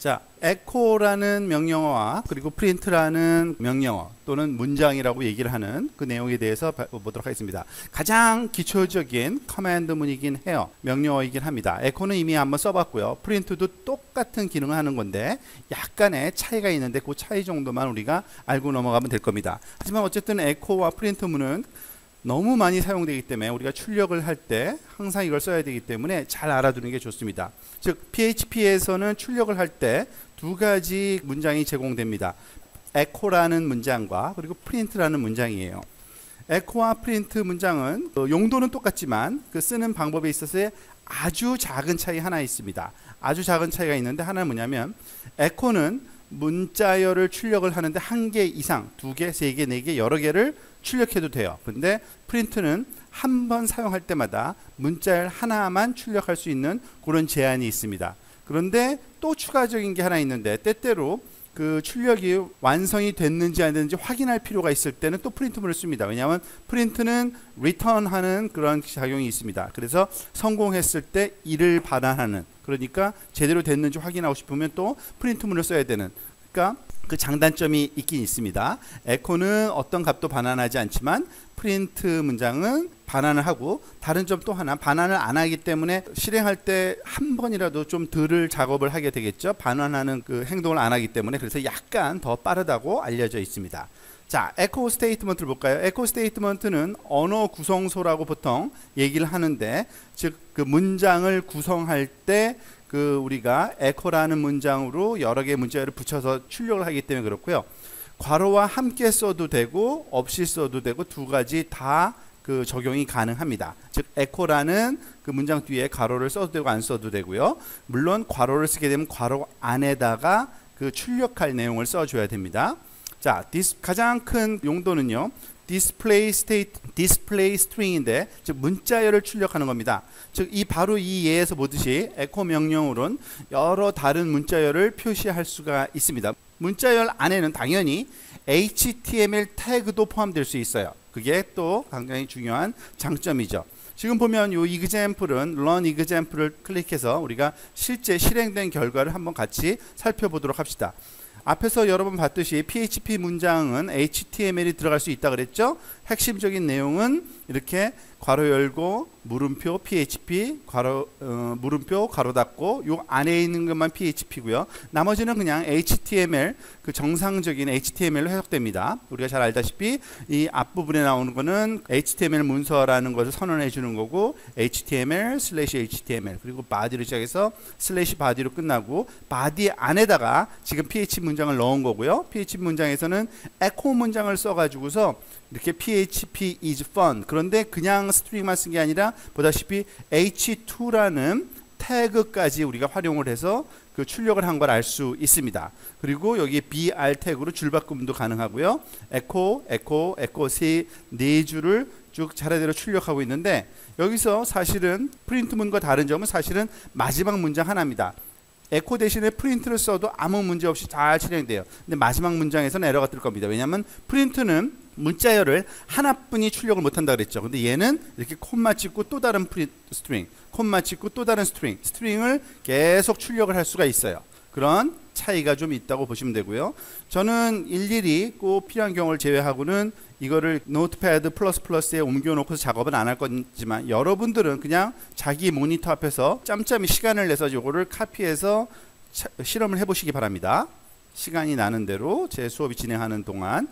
자, echo라는 명령어와 그리고 print라는 명령어 또는 문장이라고 얘기를 하는 그 내용에 대해서 보도록 하겠습니다. 가장 기초적인 커맨드문이긴 해요. 명령어이긴 합니다. echo는 이미 한번 써봤고요. print도 똑같은 기능을 하는 건데 약간의 차이가 있는데 그 차이 정도만 우리가 알고 넘어가면 될 겁니다. 하지만 어쨌든 echo와 print문은 너무 많이 사용되기 때문에 우리가 출력을 할 때 항상 이걸 써야 되기 때문에 잘 알아두는 게 좋습니다. 즉 PHP에서는 출력을 할 때 두 가지 문장이 제공됩니다. echo라는 문장과 그리고 print라는 문장이에요. echo와 print 문장은 용도는 똑같지만 그 쓰는 방법에 있어서의 아주 작은 차이 하나 있습니다. 아주 작은 차이가 있는데 하나는 뭐냐면 echo는 문자열을 출력을 하는데 한 개 이상, 두 개, 세 개, 네 개, 여러 개를 출력해도 돼요. 근데 프린트는 한 번 사용할 때마다 문자열 하나만 출력할 수 있는 그런 제한이 있습니다. 그런데 또 추가적인 게 하나 있는데 때때로 그 출력이 완성이 됐는지 안 됐는지 확인할 필요가 있을 때는 또 프린트문을 씁니다. 왜냐하면 프린트는 return하는 그런 작용이 있습니다. 그래서 성공했을 때 이를 반환하는, 그러니까 제대로 됐는지 확인하고 싶으면 또 프린트문을 써야 되는, 그러니까 그 장단점이 있긴 있습니다. echo는 어떤 값도 반환하지 않지만 프린트 문장은 반환을 하고, 다른 점 또 하나, 반환을 안 하기 때문에 실행할 때 한 번이라도 좀 덜 작업을 하게 되겠죠. 반환하는 그 행동을 안 하기 때문에. 그래서 약간 더 빠르다고 알려져 있습니다. 자, echo 스테이트먼트를 볼까요? echo 스테이트먼트는 언어 구성소라고 보통 얘기를 하는데, 즉 그 문장을 구성할 때 그 우리가 echo라는 문장으로 여러 개의 문자열을 붙여서 출력을 하기 때문에 그렇고요. 괄호와 함께 써도 되고 없이 써도 되고 두 가지 다 그 적용이 가능합니다. 즉 echo라는 그 문장 뒤에 괄호를 써도 되고 안 써도 되고요. 물론 괄호를 쓰게 되면 괄호 안에다가 그 출력할 내용을 써줘야 됩니다. 자, 가장 큰 용도는요. display string인데, 즉 문자열을 출력하는 겁니다. 즉 바로 이 예에서 보듯이 echo 명령으로는 여러 다른 문자열을 표시할 수가 있습니다. 문자열 안에는 당연히 HTML 태그도 포함될 수 있어요. 그게 또 굉장히 중요한 장점이죠. 지금 보면 이 example은 run example을 클릭해서 우리가 실제 실행된 결과를 한번 같이 살펴보도록 합시다. 앞에서 여러분 봤듯이 PHP 문장은 HTML이 들어갈 수 있다 그랬죠? 핵심적인 내용은 이렇게 괄호 열고 물음표 PHP 물음표 괄호 닫고 요 안에 있는 것만 PHP고요. 나머지는 그냥 HTML, 그 정상적인 HTML로 해석됩니다. 우리가 잘 알다시피 이 앞부분에 나오는 거는 HTML 문서라는 것을 선언해 주는 거고, HTML/HTML 그리고 body로 시작해서 /body로 끝나고, body 안에다가 지금 PHP 문장을 넣은 거고요. PHP 문장에서는 echo 문장을 써가지고서 이렇게 PHP is fun, 그런데 그냥 스트링만 쓴 게 아니라 보다시피 h2라는 태그까지 우리가 활용을 해서 그 출력을 한 걸 알 수 있습니다. 그리고 여기 br 태그로 줄바꿈도 가능하고요. echo 네 줄을 쭉 차례대로 출력하고 있는데, 여기서 사실은 프린트문과 다른 점은 사실은 마지막 문장 하나입니다. echo 대신에 프린트를 써도 아무 문제 없이 잘 실행돼요. 근데 마지막 문장에서는 에러가 뜰 겁니다. 왜냐하면 프린트는 문자열을 하나뿐이 출력을 못한다 그랬죠. 근데 얘는 이렇게 콤마 찍고 또 다른 스트링, 콤마 찍고 또 다른 스트링을 계속 출력을 할 수가 있어요. 그런 차이가 좀 있다고 보시면 되고요. 저는 일일이 꼭 필요한 경우를 제외하고는 이거를 노트패드 플러스에 옮겨놓고서 작업은 안 할 거지만, 여러분들은 그냥 자기 모니터 앞에서 짬짬이 시간을 내서 이거를 카피해서 실험을 해보시기 바랍니다. 시간이 나는 대로 제 수업이 진행하는 동안.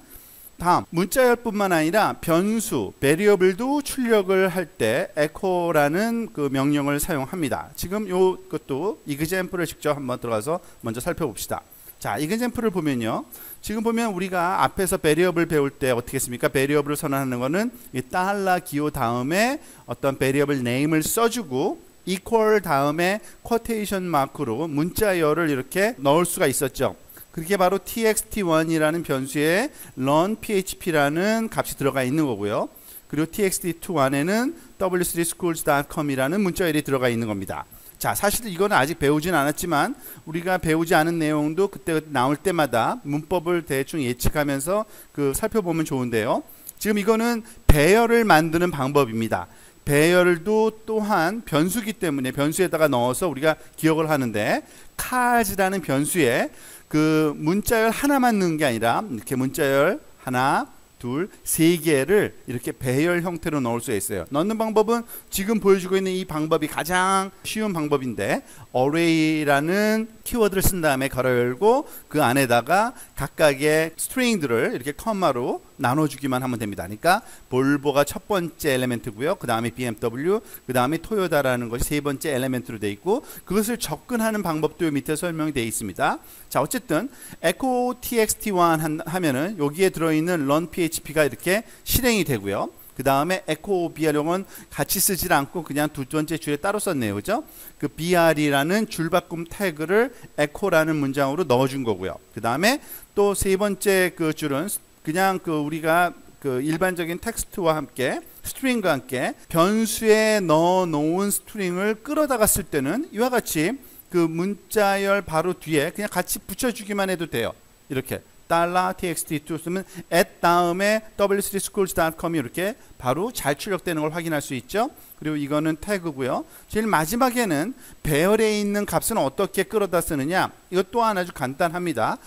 다음, 문자열뿐만 아니라 변수, variable도 출력을 할 때 echo라는 그 명령을 사용합니다. 지금 이것도 example을 직접 한번 들어가서 먼저 살펴봅시다. 자, example을 보면요. 지금 보면 우리가 앞에서 variable 배울 때 어떻게 했습니까? variable을 선언하는 거는 이 $기호 다음에 어떤 variable name을 써주고 equal 다음에 quotation 마크로 문자열을 이렇게 넣을 수가 있었죠. 그게 바로 txt1이라는 변수에 run php라는 값이 들어가 있는 거고요. 그리고 txt2 안에는 w3schools.com이라는 문자열이 들어가 있는 겁니다. 자, 사실 이거는 아직 배우진 않았지만 우리가 배우지 않은 내용도 그때 나올 때마다 문법을 대충 예측하면서 살펴보면 좋은데요. 지금 이거는 배열을 만드는 방법입니다. 배열도 또한 변수기 때문에 변수에다가 넣어서 우리가 기억을 하는데, cars라는 변수에 그 문자열 하나만 넣은 게 아니라 이렇게 문자열 하나, 둘, 세 개를 이렇게 배열 형태로 넣을 수 있어요. 넣는 방법은 지금 보여주고 있는 이 방법이 가장 쉬운 방법인데, array라는 키워드를 쓴 다음에 가로 열고 그 안에다가 각각의 스트링들을 이렇게 컴마로 나눠주기만 하면 됩니다. 그러니까 볼보가 첫 번째 엘리멘트고요. 그 다음에 BMW, 그 다음에 토요타라는 것이 세 번째 엘리멘트로 되어 있고, 그것을 접근하는 방법도 밑에 설명이 되어 있습니다. 자, 어쨌든 echo txt1 하면은 여기에 들어있는 run php가 이렇게 실행이 되고요. 그 다음에 echo br용은 같이 쓰질 않고 그냥 두 번째 줄에 따로 썼네요. 그죠? 그 br이라는 줄바꿈 태그를 echo라는 문장으로 넣어준 거고요. 그 다음에 또 세 번째 그 줄은 그냥 그 우리가 그 일반적인 텍스트와 함께 스트링과 함께 변수에 넣어 놓은 스트링을 끌어다가 쓸 때는 이와 같이 그 문자열 바로 뒤에 그냥 같이 붙여주기만 해도 돼요. 이렇게 $txt2 쓰면 at 다음에 w3schools.com이 이렇게 바로 잘 출력되는 걸 확인할 수 있죠. 그리고 이거는 태그고요. 제일 마지막에는 배열에 있는 값은 어떻게 끌어다 쓰느냐, 이것 또한 아주 간단합니다.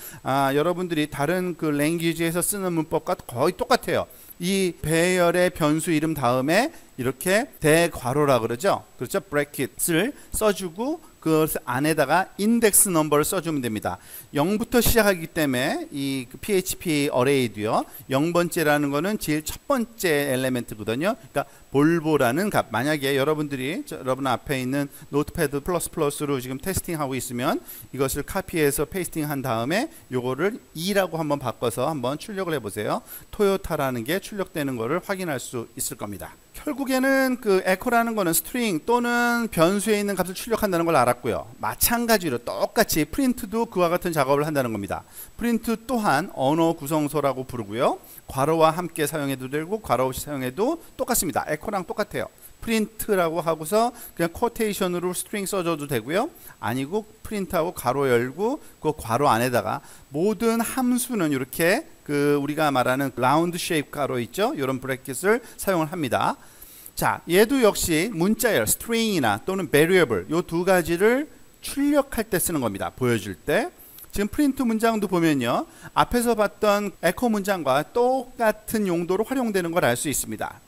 여러분들이 다른 그 랭귀지에서 쓰는 문법과 거의 똑같아요. 이 배열의 변수 이름 다음에 이렇게 대괄호라 그러죠. 그렇죠. 브래킷을 써주고 그 안에다가 인덱스 넘버를 써주면 됩니다. 0부터 시작하기 때문에 이 PHP 어레이도요. 0번째라는 거는 제일 첫 번째 엘리멘트거든요. 그러니까 볼보라는 값. 만약에 여러분들이 여러분 앞에 있는 노트패드 플러스로 지금 테스팅하고 있으면 이것을 카피해서 페이스팅 한 다음에 요거를 2라고 한번 바꿔서 한번 출력을 해보세요. 토요타라는 게 출력되는 거를 확인할 수 있을 겁니다. 결국에는 그 echo라는 거는 스트링 또는 변수에 있는 값을 출력한다는 걸 알았고요. 마찬가지로 똑같이 프린트도 그와 같은 작업을 한다는 겁니다. 프린트 또한 언어 구성소라고 부르고요. 괄호와 함께 사용해도 되고 괄호 없이 사용해도 똑같습니다. echo랑 똑같아요. 프린트라고 하고서 그냥 쿼테이션으로 스트링 써줘도 되고요. 아니고 프린트하고 괄호 열고 그 괄호 안에다가 모든 함수는 이렇게 그 우리가 말하는 라운드 쉐입 괄호 있죠. 이런 브래킷을 사용을 합니다. 자, 얘도 역시 문자열 스트링이나 또는 variable 요 두 가지를 출력할 때 쓰는 겁니다. 보여줄 때. 지금 프린트 문장도 보면요. 앞에서 봤던 echo 문장과 똑같은 용도로 활용되는 걸 알 수 있습니다.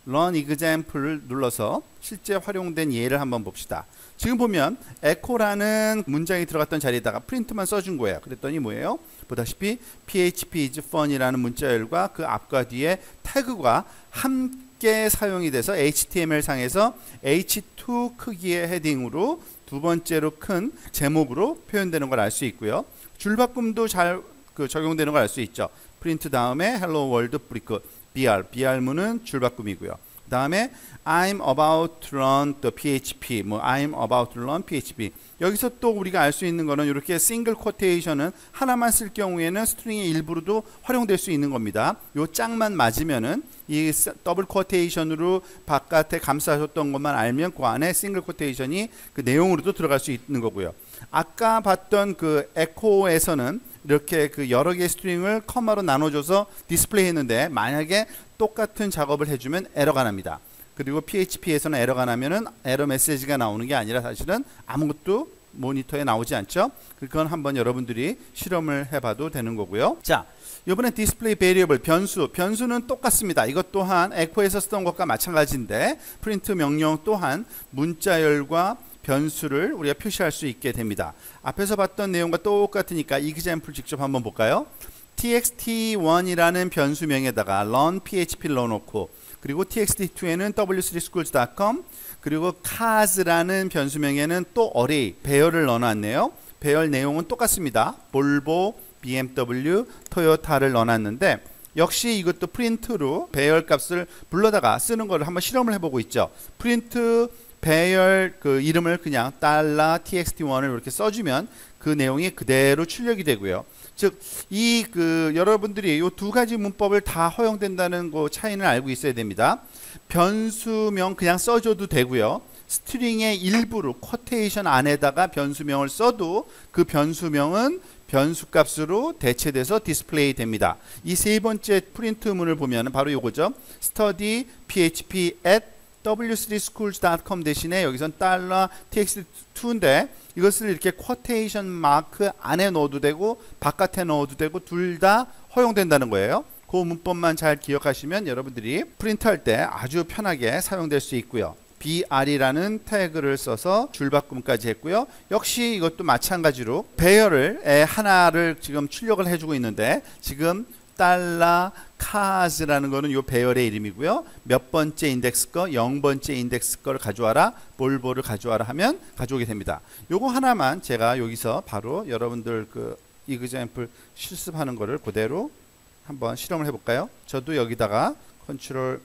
run example을 눌러서 실제 활용된 예를 한번 봅시다. 지금 보면 echo라는 문장이 들어갔던 자리에다가 프린트만 써준 거예요. 그랬더니 뭐예요? 보다시피 php is fun이라는 문자열과 그 앞과 뒤에 태그가 함께 사용이 돼서 HTML 상에서 H2 크기의 헤딩으로 두 번째로 큰 제목으로 표현되는 걸 알 수 있고요. 줄바꿈도 잘 적용되는 걸 알 수 있죠. 프린트 다음에 hello world 브리크 br문은 줄바꿈이고요. 그 다음에 I'm about to run the PHP I'm about to run PHP 여기서 또 우리가 알 수 있는 거는 이렇게 싱글 쿼테이션은 하나만 쓸 경우에는 스트링의 일부로도 활용될 수 있는 겁니다. 요 짝만 맞으면은 이 더블 쿼테이션으로 바깥에 감싸줬던 것만 알면 그 안에 싱글 쿼테이션이 그 내용으로도 들어갈 수 있는 거고요. 아까 봤던 그 echo에서는 이렇게 그 여러 개의 스트링을 커마로 나눠줘서 디스플레이 했는데 만약에 똑같은 작업을 해주면 에러가 납니다. 그리고 PHP에서는 에러가 나면은 에러 메시지가 나오는 게 아니라 사실은 아무것도 모니터에 나오지 않죠. 그건 한번 여러분들이 실험을 해봐도 되는 거고요. 자, 이번엔 디스플레이 베리어블 변수는 똑같습니다. 이것 또한 echo에서 쓰던 것과 마찬가지인데 프린트 명령 또한 문자열과 변수를 우리가 표시할 수 있게 됩니다. 앞에서 봤던 내용과 똑같으니까 example 직접 한번 볼까요? txt1이라는 변수명에다가 run php를 넣어놓고 그리고 txt2에는 w3schools.com 그리고 cars라는 변수명에는 또 array 배열을 넣어놨네요. 배열 내용은 똑같습니다. 볼보, BMW, 토요타를 넣어놨는데 역시 이것도 프린트로 배열 값을 불러다가 쓰는 걸 한번 실험을 해보고 있죠. 프린트 배열 그 이름을 그냥 $txt1을 이렇게 써주면 그 내용이 그대로 출력이 되고요. 즉, 이 그 여러분들이 이 두 가지 문법을 다 허용된다는 그 차이는 알고 있어야 됩니다. 변수명 그냥 써줘도 되고요. 스트링의 일부로 쿼테이션 안에다가 변수명을 써도 그 변수명은 변수값으로 대체돼서 디스플레이 됩니다. 이 세 번째 프린트 문을 보면 바로 요거죠. study php at w3schools.com 대신에 여기선 $txt2인데 이것을 이렇게 쿼테이션 마크 안에 넣어도 되고 바깥에 넣어도 되고 둘 다 허용된다는 거예요. 그 문법만 잘 기억하시면 여러분들이 프린트할 때 아주 편하게 사용될 수 있고요. BR이라는 태그를 써서 줄바꿈까지 했고요. 역시 이것도 마찬가지로 배열을 하나를 지금 출력을 해주고 있는데 지금 $카즈라는 거는 요 배열의 이름이고요. 몇 번째 인덱스 거, 0번째 인덱스 거를 가져와라, 볼보를 가져와라 하면 가져오게 됩니다. 요거 하나만 제가 여기서 바로 여러분들 그 이그젬플 실습하는 거를 그대로 한번 실험을 해볼까요? 저도 여기다가 컨트롤,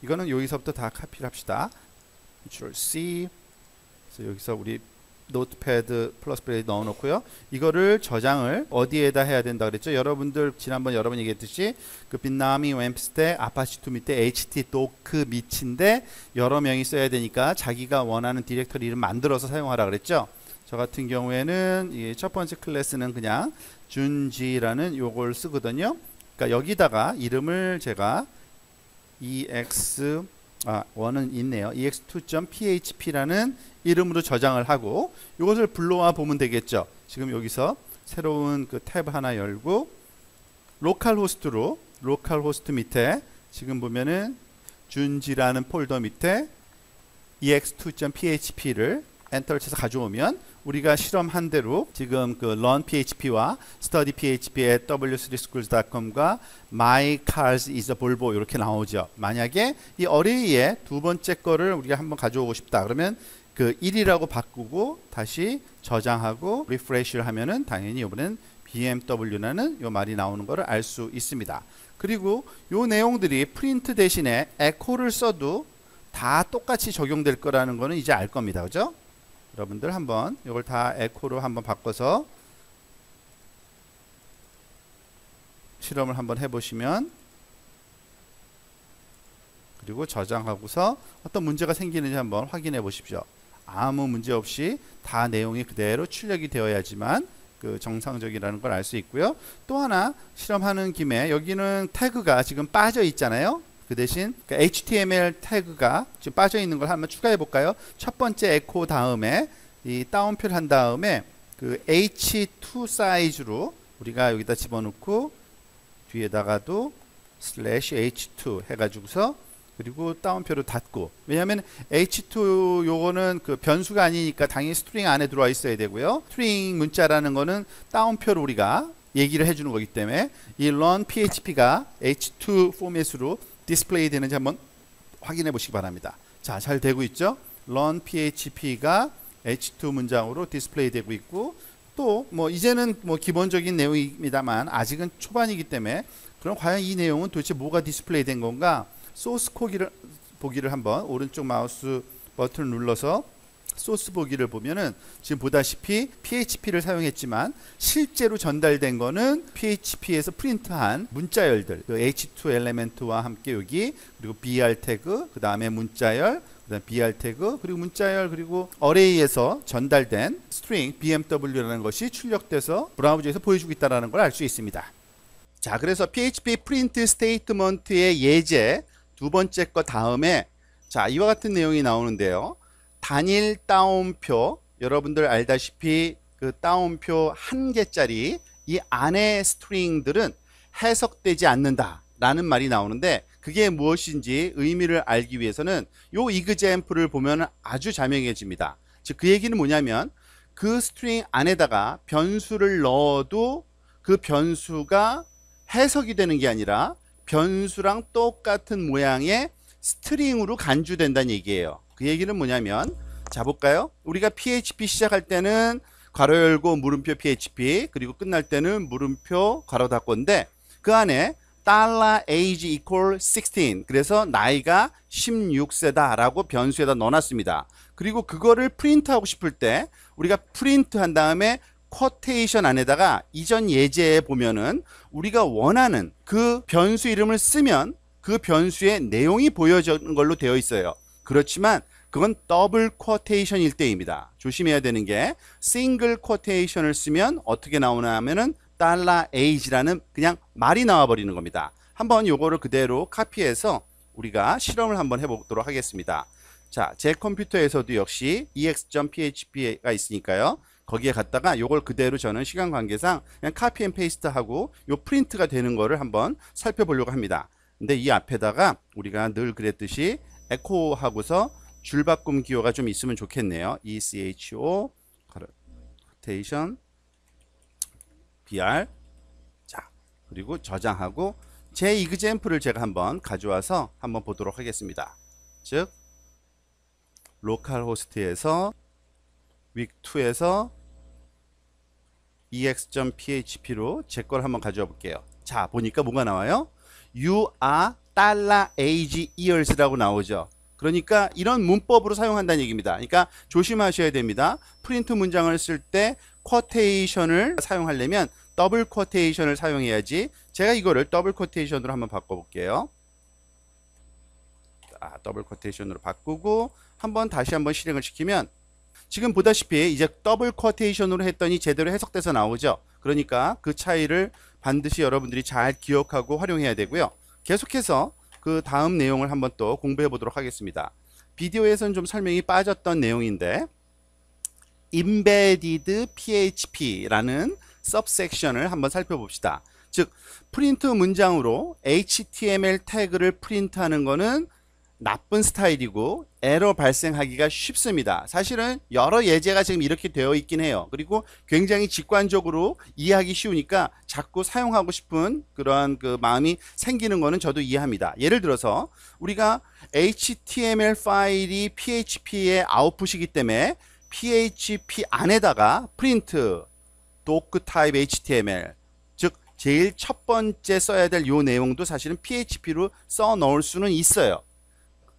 이거는 여기서부터 다 카피를 합시다. 컨트롤 C. 그래서 여기서 우리 노트패드 플러스 브레이드 넣어놓고요. 이거를 저장을 어디에다 해야 된다 그랬죠? 여러분들 지난번 여러 번 얘기했듯이 그 빈나미 웸스테 아파치2 밑에 htdoc 밑인데 여러 명이 써야 되니까 자기가 원하는 디렉터리 이름 만들어서 사용하라 그랬죠? 저 같은 경우에는 이 첫 번째 클래스는 그냥 준지라는 요걸 쓰거든요. 그러니까 여기다가 이름을 제가 원은 있네요. ex2.php라는 이름으로 저장을 하고 이것을 불러와 보면 되겠죠. 지금 여기서 새로운 그 탭 하나 열고 로컬 호스트 밑에 지금 보면은 준지라는 폴더 밑에 ex2.php를 엔터를 쳐서 가져오면 우리가 실험한 대로 지금 그 learnphp와 studyphp의 w3schools.com과 my cars is a volvo 이렇게 나오죠. 만약에 이 어레이의 두 번째 거를 우리가 한번 가져오고 싶다 그러면 그 1이라고 바꾸고 다시 저장하고 리프레시를 하면은 당연히 이번엔 BMW라는 요 말이 나오는 거를 알 수 있습니다. 그리고 요 내용들이 프린트 대신에 에코를 써도 다 똑같이 적용될 거라는 거는 이제 알 겁니다. 그죠? 여러분들 한번 이걸 다 에코로 한번 바꿔서 실험을 한번 해보시면, 그리고 저장하고서 어떤 문제가 생기는지 한번 확인해 보십시오. 아무 문제 없이 다 내용이 그대로 출력이 되어야지만 그 정상적이라는 걸 알 수 있고요. 또 하나 실험하는 김에 여기는 태그가 지금 빠져 있잖아요. 그 대신 HTML 태그가 지금 빠져 있는 걸 한번 추가해 볼까요? 첫 번째 에코 다음에 이 다운표를 한 다음에 그 H2 사이즈로 우리가 여기다 집어넣고 뒤에다가도 /H2 해가지고서 그리고 다운표를 닫고, 왜냐하면 H2 요거는 그 변수가 아니니까 당연히 스트링 안에 들어와 있어야 되고요. 스트링 문자라는 거는 다운표를 우리가 얘기를 해주는 거기 때문에 이 learn php가 H2 포맷으로 디스플레이 되는지 한번 확인해 보시기 바랍니다. 자, 잘 되고 있죠? learn php가 H2 문장으로 디스플레이 되고 있고, 또 뭐 이제는 뭐 기본적인 내용입니다만 아직은 초반이기 때문에 그럼 과연 이 내용은 도대체 뭐가 디스플레이 된 건가? 소스 보기를 한번 오른쪽 마우스 버튼을 눌러서 소스 보기를 보면은 지금 보다시피 PHP를 사용했지만 실제로 전달된 거는 PHP에서 프린트한 문자열들, 그 H2 엘리멘트와 함께 여기, 그리고 BR 태그, 그 다음에 문자열, 그다음 BR 태그, 그리고 문자열, 그리고 어레이에서 전달된 스트링 BMW라는 것이 출력돼서 브라우저에서 보여주고 있다는 걸 알 수 있습니다. 자, 그래서 PHP 프린트 스테이트먼트의 예제 두 번째 거 다음에 자, 이와 같은 내용이 나오는데요. 단일 다운표, 여러분들 알다시피 그 다운표 한 개짜리 이 안에 스트링들은 해석되지 않는다 라는 말이 나오는데, 그게 무엇인지 의미를 알기 위해서는 요 이그젬플을 보면 아주 자명해집니다. 즉 그 얘기는 뭐냐면 그 스트링 안에다가 변수를 넣어도 그 변수가 해석이 되는 게 아니라 변수랑 똑같은 모양의 스트링으로 간주된다는 얘기예요. 그 얘기는 뭐냐면, 자 볼까요? 우리가 PHP 시작할 때는 괄호 열고 물음표 PHP, 그리고 끝날 때는 물음표 괄호 닫고인데 그 안에 $age equal 16, 그래서 나이가 16세다 라고 변수에다 넣어놨습니다. 그리고 그거를 프린트하고 싶을 때 우리가 프린트 한 다음에 쿼테이션 안에다가 이전 예제에 보면은 우리가 원하는 그 변수 이름을 쓰면 그 변수의 내용이 보여지는 걸로 되어 있어요. 그렇지만 그건 더블 쿼테이션일 때입니다. 조심해야 되는 게 싱글 쿼테이션을 쓰면 어떻게 나오나 하면은 $age라는 그냥 말이 나와 버리는 겁니다. 한번 요거를 그대로 카피해서 우리가 실험을 한번 해보도록 하겠습니다. 자, 제 컴퓨터에서도 역시 ex.php가 있으니까요. 거기에 갔다가 요걸 그대로 저는 시간 관계상 그냥 카피 앤 페이스트 하고 요 프린트가 되는 거를 한번 살펴보려고 합니다. 근데 이 앞에다가 우리가 늘 그랬듯이 에코 하고서 줄바꿈 기호가 좀 있으면 좋겠네요. echo quotation br. 자, 그리고 저장하고 제 이그젬플을 제가 한번 가져와서 한번 보도록 하겠습니다. 즉 로컬 호스트에서 week2에서 ex.php로 제 걸 한번 가져와 볼게요. 자, 보니까 뭐가 나와요? you are $age years라고 나오죠. 그러니까 이런 문법으로 사용한다는 얘기입니다. 그러니까 조심하셔야 됩니다. 프린트 문장을 쓸 때 쿼테이션을 사용하려면 더블 쿼테이션을 사용해야지. 제가 이거를 더블 쿼테이션으로 한번 바꿔볼게요. 자, 더블 쿼테이션으로 바꾸고 다시 한번 실행을 시키면 지금 보다시피 이제 더블 쿼테이션으로 했더니 제대로 해석돼서 나오죠. 그러니까 그 차이를 반드시 여러분들이 잘 기억하고 활용해야 되고요. 계속해서 그 다음 내용을 한번 또 공부해 보도록 하겠습니다. 비디오에서는 좀 설명이 빠졌던 내용인데 embedded php라는 सब섹션을 한번 살펴봅시다. 즉 프린트 문장으로 HTML 태그를 프린트하는 거는 나쁜 스타일이고 에러 발생하기가 쉽습니다. 사실은 여러 예제가 지금 이렇게 되어 있긴 해요. 그리고 굉장히 직관적으로 이해하기 쉬우니까 자꾸 사용하고 싶은 그러한 그 마음이 생기는 거는 저도 이해합니다. 예를 들어서 우리가 HTML 파일이 PHP의 아웃풋이기 때문에 PHP 안에다가 프린트 doc type HTML, 즉 제일 첫 번째 써야 될 요 내용도 사실은 PHP로 써 넣을 수는 있어요.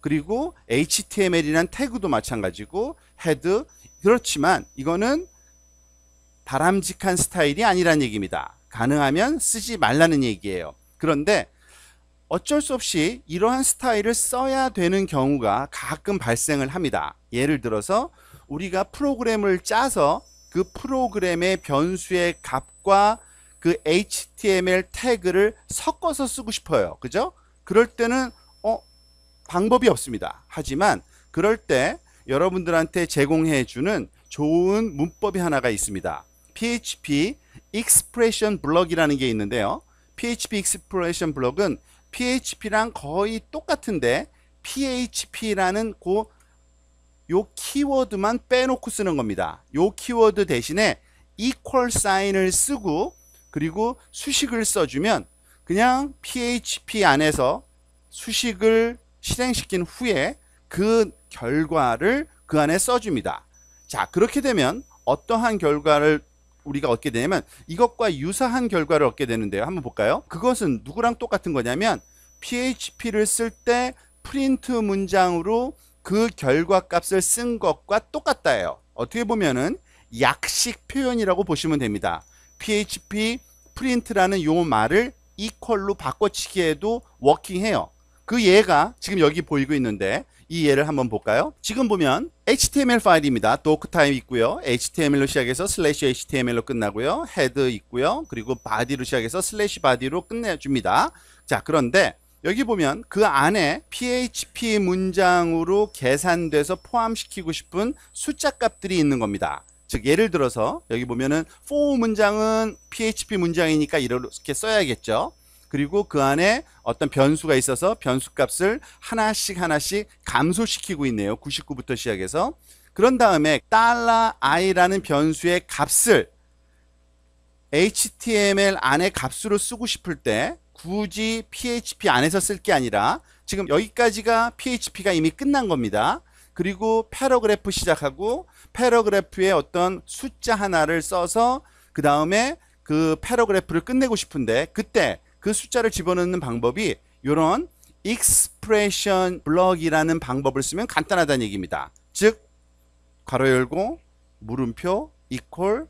그리고 HTML이란 태그도 마찬가지고 헤드. 그렇지만 이거는 바람직한 스타일이 아니란 얘기입니다. 가능하면 쓰지 말라는 얘기예요. 그런데 어쩔 수 없이 이러한 스타일을 써야 되는 경우가 가끔 발생을 합니다. 예를 들어서 우리가 프로그램을 짜서 그 프로그램의 변수의 값과 그 HTML 태그를 섞어서 쓰고 싶어요. 그죠? 그럴 때는 방법이 없습니다. 하지만 그럴 때 여러분들한테 제공해 주는 좋은 문법이 하나가 있습니다. PHP Expression Block이라는 게 있는데요. PHP Expression Block은 PHP랑 거의 똑같은데 PHP라는 요 키워드만 빼놓고 쓰는 겁니다. 요 키워드 대신에 equal 사인을 쓰고 그리고 수식을 써주면 그냥 PHP 안에서 수식을 실행시킨 후에 그 결과를 그 안에 써줍니다. 자, 그렇게 되면 어떠한 결과를 우리가 얻게 되냐면 이것과 유사한 결과를 얻게 되는데요. 한번 볼까요? 그것은 누구랑 똑같은 거냐면 PHP를 쓸 때 프린트 문장으로 그 결과 값을 쓴 것과 똑같다예요. 어떻게 보면은 약식 표현이라고 보시면 됩니다. PHP 프린트라는 요 말을 equal로 바꿔치기해도 워킹해요. 그 예가 지금 여기 보이고 있는데 이 예를 한번 볼까요? 지금 보면 HTML 파일입니다. doctype 있고요. HTML로 시작해서 /HTML로 끝나고요. head 있고요. 그리고 body로 시작해서 /body로 끝내줍니다. 자, 그런데 여기 보면 그 안에 PHP 문장으로 계산돼서 포함시키고 싶은 숫자 값들이 있는 겁니다. 즉 예를 들어서 여기 보면은 for 문장은 PHP 문장이니까 이렇게 써야겠죠. 그리고 그 안에 어떤 변수가 있어서 변수 값을 하나씩 감소시키고 있네요. 99부터 시작해서. 그런 다음에 $i라는 변수의 값을 HTML 안에 값으로 쓰고 싶을 때 굳이 PHP 안에서 쓸 게 아니라 지금 여기까지가 PHP가 이미 끝난 겁니다. 그리고 패러그래프 시작하고 패러그래프에 어떤 숫자 하나를 써서 그 다음에 그 패러그래프를 끝내고 싶은데 그때 그 숫자를 집어넣는 방법이 이런 expression block이라는 방법을 쓰면 간단하다는 얘기입니다. 즉 괄호 열고 물음표 equal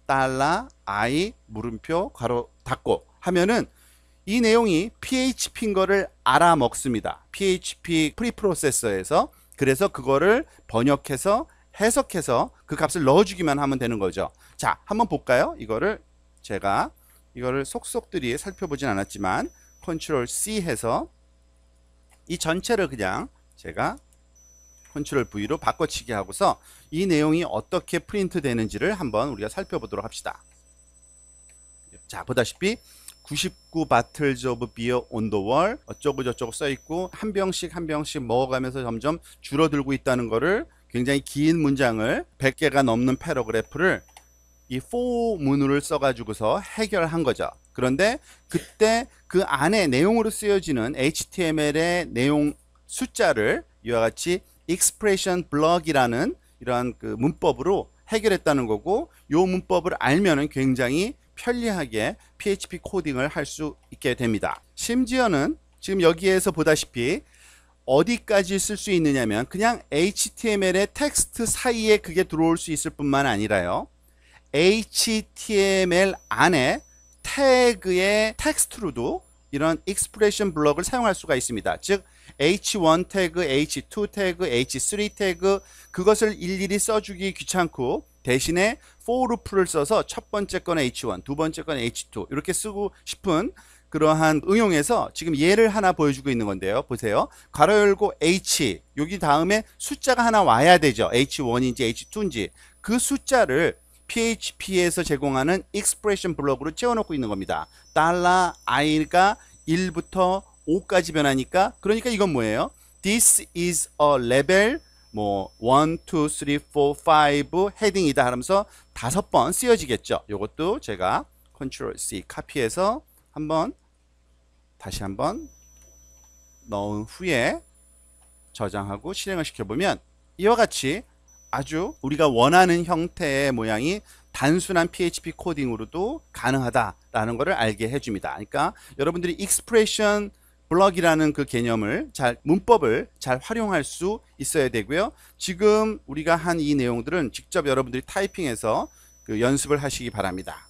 $i 물음표 괄호 닫고 하면은 이 내용이 PHP인 거를 알아먹습니다. PHP 프리프로세서에서. 그래서 그거를 번역해서 해석해서 그 값을 넣어주기만 하면 되는 거죠. 자, 한번 볼까요? 제가 이거를 속속들이 살펴보진 않았지만 컨트롤 C 해서 이 전체를 그냥 제가 컨트롤 V로 바꿔치기 하고서 이 내용이 어떻게 프린트 되는지를 한번 우리가 살펴보도록 합시다. 자, 보다시피 99 bottles of beer on the wall 어쩌고 저쩌고 써있고 한 병씩 한 병씩 먹어가면서 점점 줄어들고 있다는 거를 굉장히 긴 문장을 100개가 넘는 패러그래프를 이 for 문구를 써가지고서 해결한 거죠. 그런데 그때 그 안에 내용으로 쓰여지는 HTML의 내용 숫자를 이와 같이 expression block이라는 이러한 그 문법으로 해결했다는 거고, 이 문법을 알면은 굉장히 편리하게 PHP 코딩을 할 수 있게 됩니다. 심지어는 지금 여기에서 보다시피 어디까지 쓸 수 있느냐면 그냥 HTML의 텍스트 사이에 그게 들어올 수 있을 뿐만 아니라요, HTML 안에 태그의 텍스트로도 이런 익스프레션 블럭을 사용할 수가 있습니다. 즉 H1 태그, H2 태그, H3 태그, 그것을 일일이 써주기 귀찮고 대신에 for loop를 써서 첫 번째 건 H1, 두 번째 건 H2 이렇게 쓰고 싶은 그러한 응용에서 지금 예를 하나 보여주고 있는 건데요. 보세요. 괄호 열고 H, 여기 다음에 숫자가 하나 와야 되죠. H1인지 H2인지 그 숫자를 PHP에서 제공하는 익스프레션 블럭으로 채워놓고 있는 겁니다. $i가 1부터 5까지 변하니까, 그러니까 이건 뭐예요? This is a level 뭐 1, 2, 3, 4, 5 헤딩이다 하면서 5번 쓰여지겠죠. 이것도 제가 Ctrl C 카피해서 다시 한번 넣은 후에 저장하고 실행을 시켜보면 이와 같이 아주 우리가 원하는 형태의 모양이 단순한 PHP 코딩으로도 가능하다라는 것을 알게 해줍니다. 그러니까 여러분들이 익스프레션 블럭이라는 그 개념을 문법을 잘 활용할 수 있어야 되고요. 지금 우리가 한 이 내용들은 직접 여러분들이 타이핑해서 그 연습을 하시기 바랍니다.